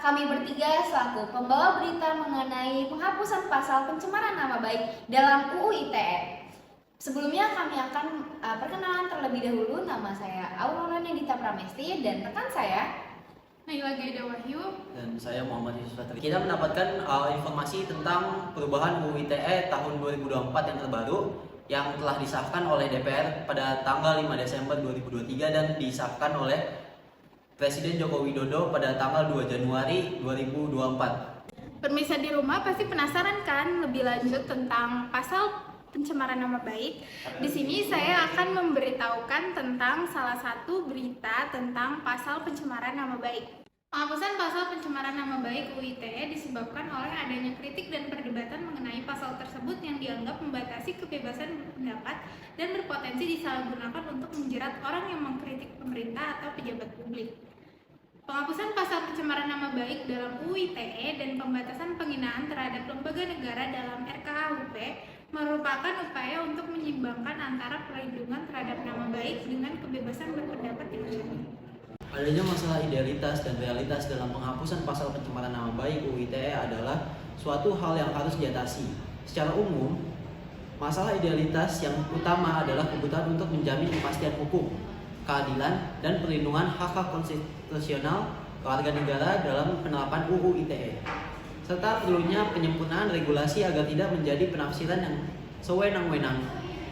kami bertiga selaku pembawa berita mengenai penghapusan pasal pencemaran nama baik dalam UU ITE. Sebelumnya kami akan perkenalan terlebih dahulu. Nama saya Aurora Nedita Pramesti dan rekan saya Naila Gaida Wahyu. Dan saya Muhammad Yusuf Satri. Kita mendapatkan informasi tentang perubahan UU ITE tahun 2024 yang terbaru yang telah disahkan oleh DPR pada tanggal 5 Desember 2023 dan disahkan oleh Presiden Joko Widodo pada tanggal 2 Januari 2024. Pemirsa di rumah pasti penasaran kan lebih lanjut tentang pasal pencemaran nama baik. Di sini saya akan memberitahukan tentang salah satu berita tentang pasal pencemaran nama baik. Penghapusan pasal pencemaran nama baik UU ITE disebabkan oleh adanya kritik dan perdebatan mengenai pasal tersebut yang dianggap membatasi kebebasan berpendapat dan berpotensi disalahgunakan untuk menjerat orang yang mengkritik pemerintah atau pejabat publik. Penghapusan pasal pencemaran nama baik dalam UU ITE dan pembatasan penghinaan terhadap lembaga negara dalam RKUHP merupakan upaya untuk menyeimbangkan antara perlindungan terhadap nama baik dengan kebebasan berpendapat di masyarakat. Adanya masalah idealitas dan realitas dalam penghapusan pasal pencemaran nama baik UU ITE adalah suatu hal yang harus diatasi. Secara umum, masalah idealitas yang utama adalah kebutuhan untuk menjamin kepastian hukum, keadilan, dan perlindungan hak-hak konstitusional warga negara dalam penerapan UU ITE, serta perlunya penyempurnaan regulasi agar tidak menjadi penafsiran yang sewenang-wenang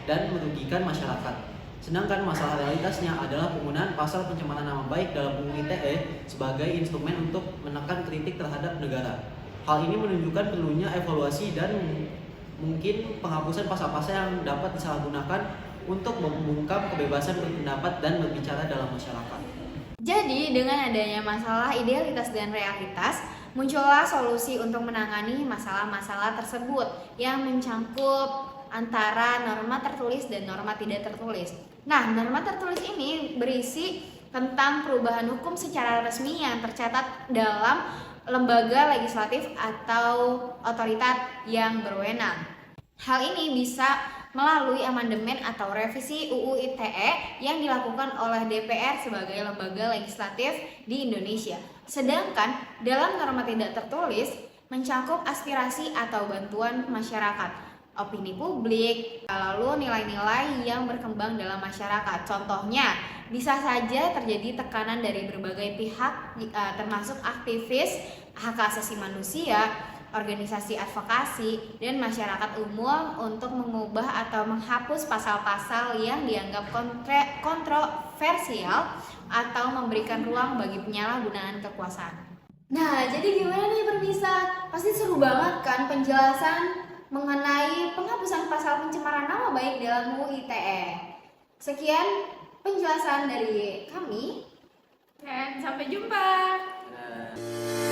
dan merugikan masyarakat. Sedangkan masalah realitasnya adalah penggunaan pasal pencemaran nama baik dalam UU ITE sebagai instrumen untuk menekan kritik terhadap negara. Hal ini menunjukkan perlunya evaluasi dan mungkin penghapusan pasal-pasal yang dapat disalahgunakan untuk membungkam kebebasan berpendapat dan berbicara dalam masyarakat. Jadi, dengan adanya masalah idealitas dan realitas, muncullah solusi untuk menangani masalah-masalah tersebut yang mencangkup antara norma tertulis dan norma tidak tertulis. Nah, norma tertulis ini berisi tentang perubahan hukum secara resmi yang tercatat dalam lembaga legislatif atau otoritas yang berwenang. Hal ini bisa melalui amandemen atau revisi UU ITE yang dilakukan oleh DPR sebagai lembaga legislatif di Indonesia. Sedangkan dalam norma tidak tertulis mencangkup aspirasi atau bantuan masyarakat, opini publik, lalu nilai-nilai yang berkembang dalam masyarakat. Contohnya, bisa saja terjadi tekanan dari berbagai pihak termasuk aktivis hak asasi manusia, organisasi advokasi, dan masyarakat umum untuk mengubah atau menghapus pasal-pasal yang dianggap kontroversial atau memberikan ruang bagi penyalahgunaan kekuasaan. Nah, jadi gimana nih pemirsa? Pasti seru banget kan penjelasan mengenai penghapusan pasal pencemaran nama baik dalam UU ITE. Sekian penjelasan dari kami Dan sampai jumpa. Nah.